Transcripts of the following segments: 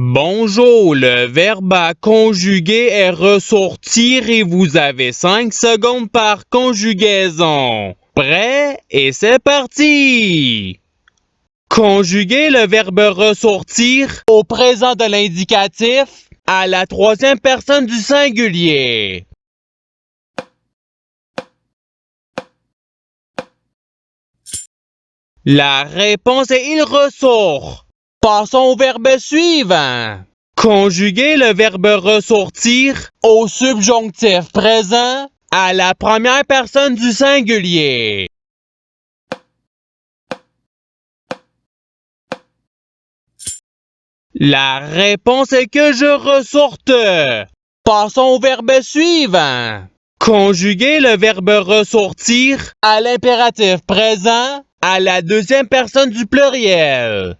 Bonjour, le verbe à conjuguer est ressortir et vous avez 5 secondes par conjugaison. Prêt? Et c'est parti! Conjuguer le verbe ressortir au présent de l'indicatif à la troisième personne du singulier. La réponse est il ressort. Passons au verbe suivant. Conjuguer le verbe ressortir au subjonctif présent à la première personne du singulier. La réponse est que je ressorte. Passons au verbe suivant. Conjuguer le verbe ressortir à l'impératif présent à la deuxième personne du pluriel.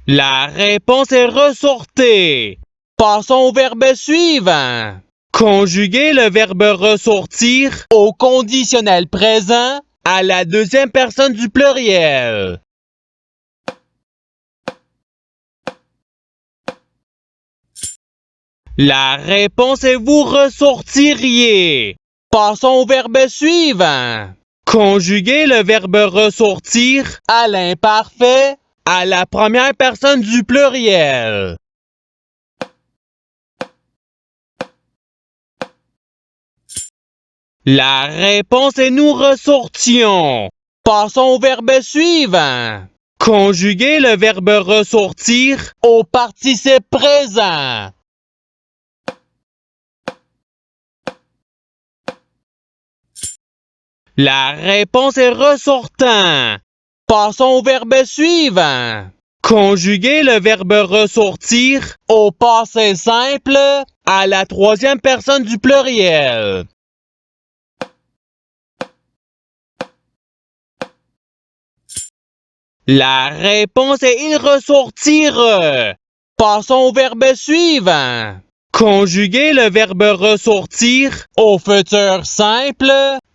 La réponse est ressortez. Passons au verbe suivant. Conjuguer le verbe ressortir au conditionnel présent à la deuxième personne du pluriel. La réponse est vous ressortiriez. Passons au verbe suivant. Conjuguer le verbe ressortir à l'imparfait à la première personne du pluriel. La réponse est nous ressortions. Passons au verbe suivant. Conjuguer le verbe ressortir au participe présent. La réponse est ressortant. Passons au verbe suivant. Conjuguer le verbe ressortir au passé simple à la troisième personne du pluriel. La réponse est il ressortire. Passons au verbe suivant. Conjuguer le verbe ressortir au futur simple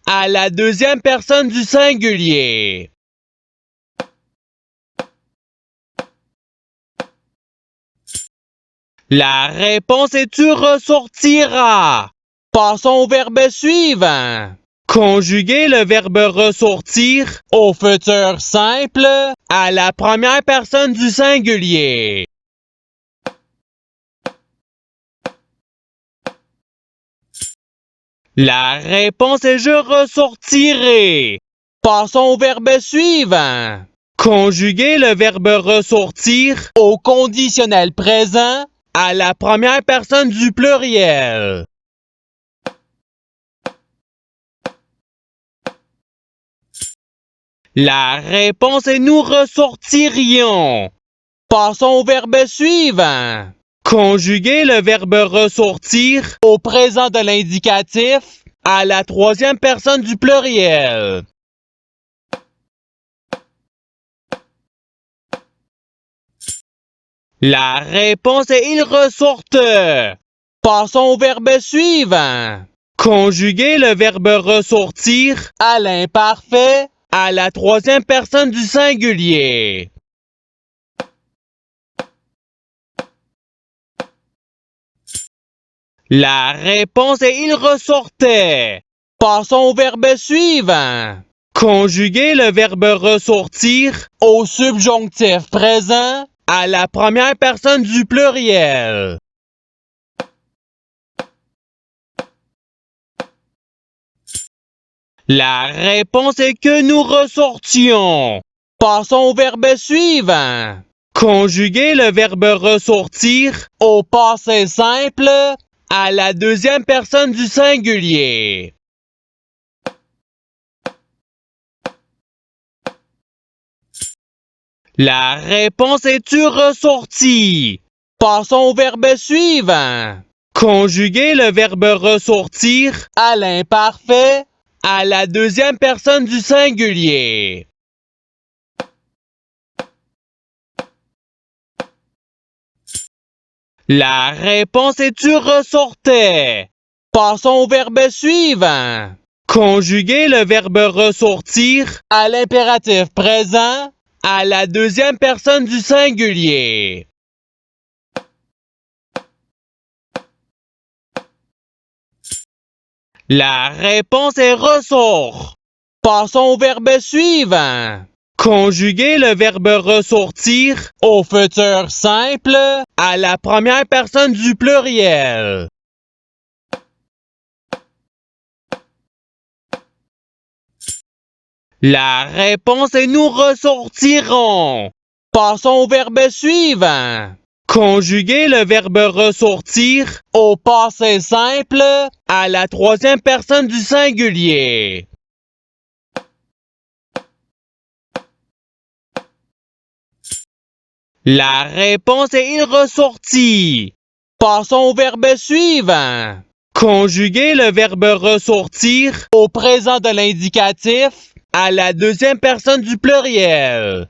à la deuxième personne du singulier. La réponse est tu ressortiras. Passons au verbe suivant. Conjuguer le verbe ressortir au futur simple à la première personne du singulier. La réponse est je ressortirai. Passons au verbe suivant. Conjuguer le verbe ressortir au conditionnel présent à la première personne du pluriel. La réponse est nous ressortirions. Passons au verbe suivant. Conjuguer le verbe ressortir au présent de l'indicatif à la troisième personne du pluriel. La réponse est il ressorte. Passons au verbe suivant. Conjuguer le verbe ressortir à l'imparfait à la troisième personne du singulier. La réponse est il ressortait. Passons au verbe suivant. Conjuguer le verbe ressortir au subjonctif présent à la première personne du pluriel. La réponse est que nous ressortions. Passons au verbe suivant. Conjuguer le verbe ressortir au passé simple à la deuxième personne du singulier. La réponse est tu ressorti. Passons au verbe suivant. Conjuguer le verbe ressortir à l'imparfait à la deuxième personne du singulier. La réponse est tu ressortais. Passons au verbe suivant. Conjuguer le verbe ressortir à l'impératif présent à la deuxième personne du singulier. La réponse est ressort. Passons au verbe suivant. Conjuguer le verbe ressortir au futur simple à la première personne du pluriel. La réponse est nous ressortirons. Passons au verbe suivant. Conjuguer le verbe ressortir au passé simple à la troisième personne du singulier. La réponse est il ressortit. Passons au verbe suivant. Conjuguer le verbe ressortir au présent de l'indicatif à la deuxième personne du pluriel.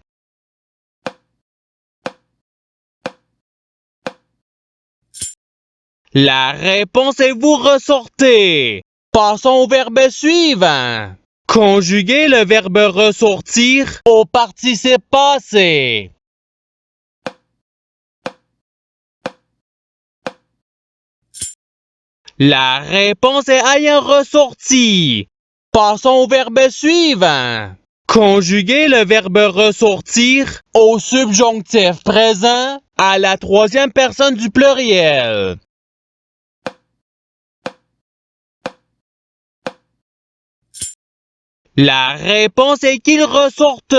La réponse est vous ressortez. Passons au verbe suivant. Conjuguer le verbe ressortir au participe passé. La réponse est ayant ressorti. Passons au verbe suivant. Conjuguer le verbe ressortir au subjonctif présent à la troisième personne du pluriel. La réponse est qu'il ressorte.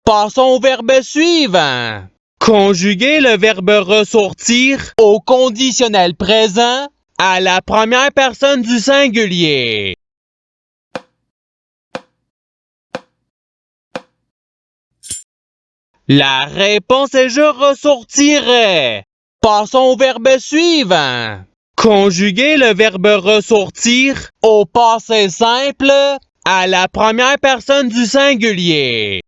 Passons au verbe suivant. Conjuguer le verbe ressortir au conditionnel présent à la première personne du singulier. La réponse est je ressortirai. Passons au verbe suivant. Conjuguer le verbe ressortir au passé simple à la première personne du singulier.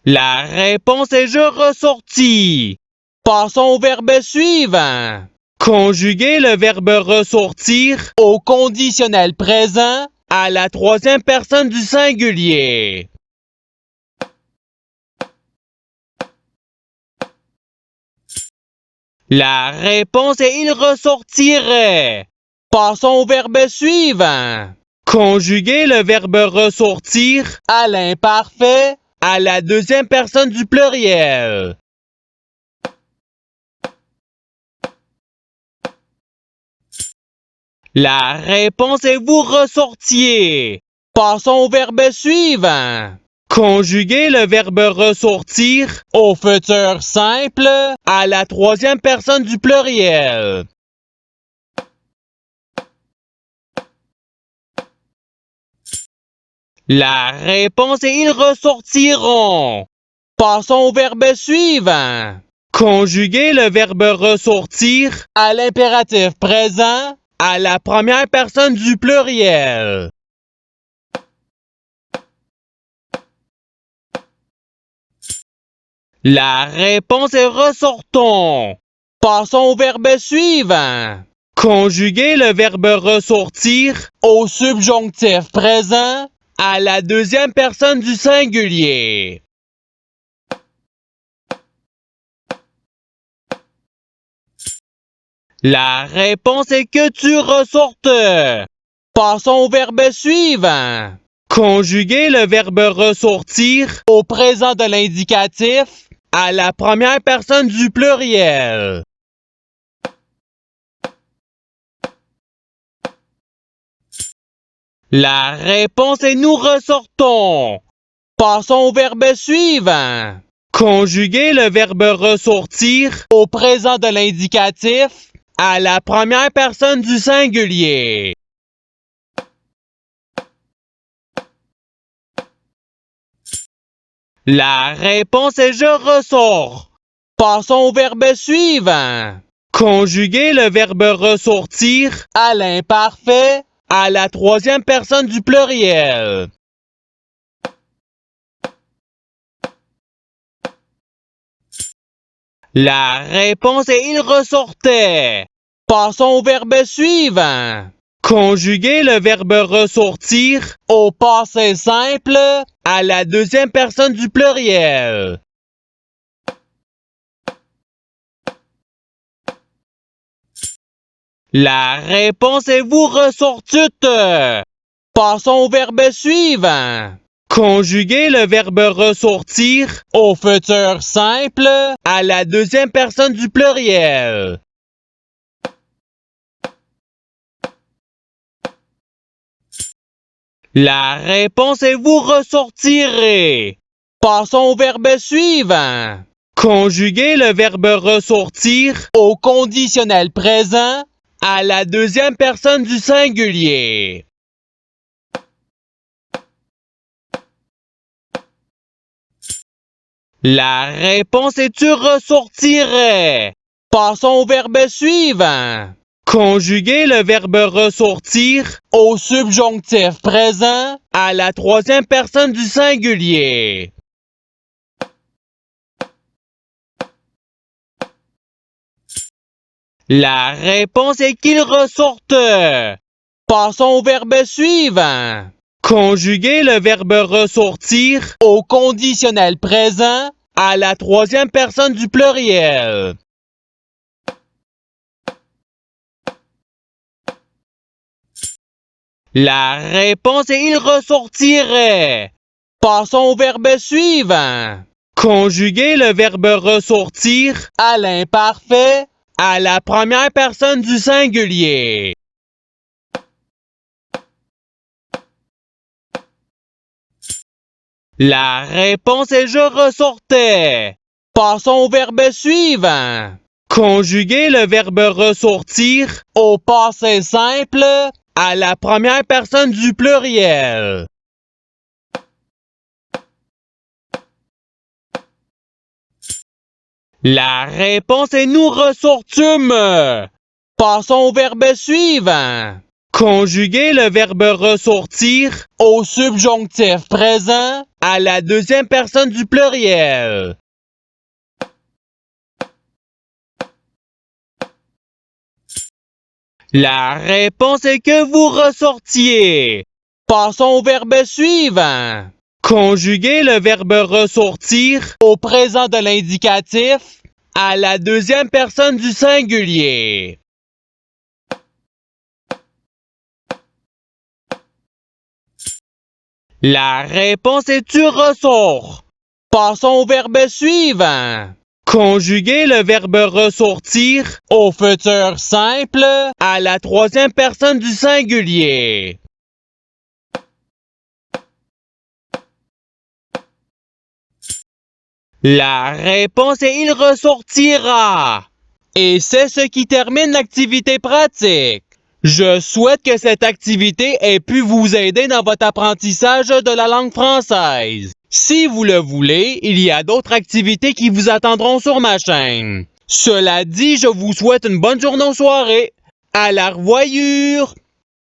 La réponse est je ressortis. Passons au verbe suivant. Conjuguer le verbe ressortir au conditionnel présent à la troisième personne du singulier. La réponse est il ressortirait. Passons au verbe suivant. Conjuguer le verbe ressortir à l'imparfait à la deuxième personne du pluriel. La réponse est vous ressortiez. Passons au verbe suivant. Conjuguer le verbe ressortir au futur simple à la troisième personne du pluriel. La réponse est ils ressortiront. Passons au verbe suivant. Conjuguer le verbe ressortir à l'impératif présent à la première personne du pluriel. La réponse est ressortons. Passons au verbe suivant. Conjuguer le verbe ressortir au subjonctif présent à la deuxième personne du singulier. La réponse est que tu ressortes. Passons au verbe suivant. Conjuguer le verbe ressortir au présent de l'indicatif à la première personne du pluriel. La réponse est nous ressortons. Passons au verbe suivant. Conjuguer le verbe ressortir au présent de l'indicatif à la première personne du singulier. La réponse est je ressors. Passons au verbe suivant. Conjuguer le verbe ressortir à l'imparfait à la troisième personne du pluriel. La réponse est il ressortait. Passons au verbe suivant. Conjuguer le verbe ressortir au passé simple à la deuxième personne du pluriel. La réponse est vous ressortîtes. Passons au verbe suivant. Conjuguer le verbe ressortir au futur simple à la deuxième personne du pluriel. La réponse est vous ressortirez. Passons au verbe suivant. Conjuguer le verbe ressortir au conditionnel présent à la deuxième personne du singulier. La réponse est tu ressortirais. Passons au verbe suivant. Conjuguer le verbe ressortir au subjonctif présent à la troisième personne du singulier. La réponse est qu'il ressorte. Passons au verbe suivant. Conjuguer le verbe ressortir au conditionnel présent à la troisième personne du pluriel. La réponse est il ressortirait. Passons au verbe suivant. Conjuguer le verbe ressortir à l'imparfait à la première personne du singulier. La réponse est je ressortais. Passons au verbe suivant. Conjuguer le verbe ressortir au passé simple à la première personne du pluriel. La réponse est nous ressortûmes. Passons au verbe suivant. Conjuguer le verbe ressortir au subjonctif présent à la deuxième personne du pluriel. La réponse est que vous ressortiez. Passons au verbe suivant. Conjuguer le verbe ressortir au présent de l'indicatif à la deuxième personne du singulier. La réponse est tu ressors. Passons au verbe suivant. Conjuguer le verbe ressortir au futur simple à la troisième personne du singulier. La réponse est il ressortira. Et c'est ce qui termine l'activité pratique. Je souhaite que cette activité ait pu vous aider dans votre apprentissage de la langue française. Si vous le voulez, il y a d'autres activités qui vous attendront sur ma chaîne. Cela dit, je vous souhaite une bonne journée ou soirée. À la revoyure!